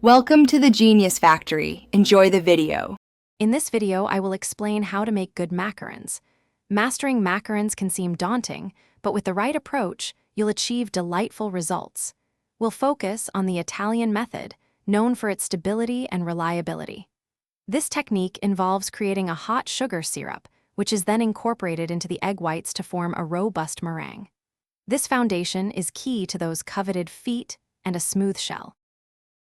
Welcome to the Genius Factory. Enjoy the video. In this video, I will explain how to make good macarons. Mastering macarons can seem daunting, but with the right approach, you'll achieve delightful results. We'll focus on the Italian method, known for its stability and reliability. This technique involves creating a hot sugar syrup, which is then incorporated into the egg whites to form a robust meringue. This foundation is key to those coveted feet and a smooth shell.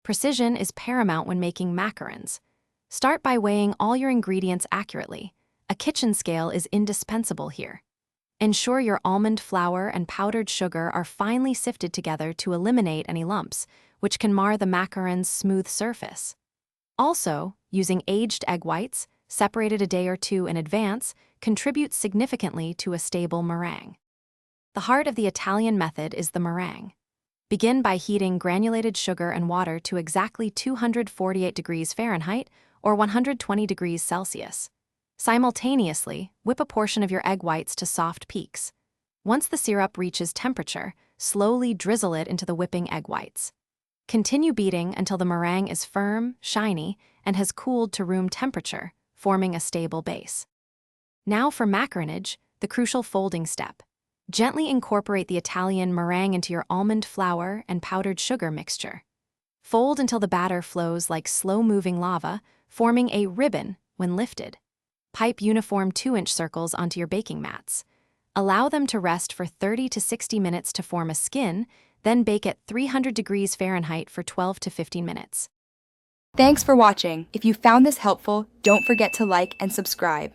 Precision is paramount when making macarons. Start by weighing all your ingredients accurately. A kitchen scale is indispensable here. Ensure your almond flour and powdered sugar are finely sifted together to eliminate any lumps, which can mar the macaron's smooth surface. Also, using aged egg whites, separated a day or two in advance, contributes significantly to a stable meringue. The heart of the Italian method is the meringue. Begin by heating granulated sugar and water to exactly 248 degrees Fahrenheit or 120 degrees Celsius. Simultaneously, whip a portion of your egg whites to soft peaks. Once the syrup reaches temperature, slowly drizzle it into the whipping egg whites. Continue beating until the meringue is firm, shiny, and has cooled to room temperature, forming a stable base. Now for macaronage, the crucial folding step. Gently incorporate the Italian meringue into your almond flour and powdered sugar mixture. Fold until the batter flows like slow-moving lava, forming a ribbon when lifted. Pipe uniform 2-inch circles onto your baking mats. Allow them to rest for 30 to 60 minutes to form a skin, then bake at 300 degrees Fahrenheit for 12 to 15 minutes. Thanks for watching. If you found this helpful, don't forget to like and subscribe.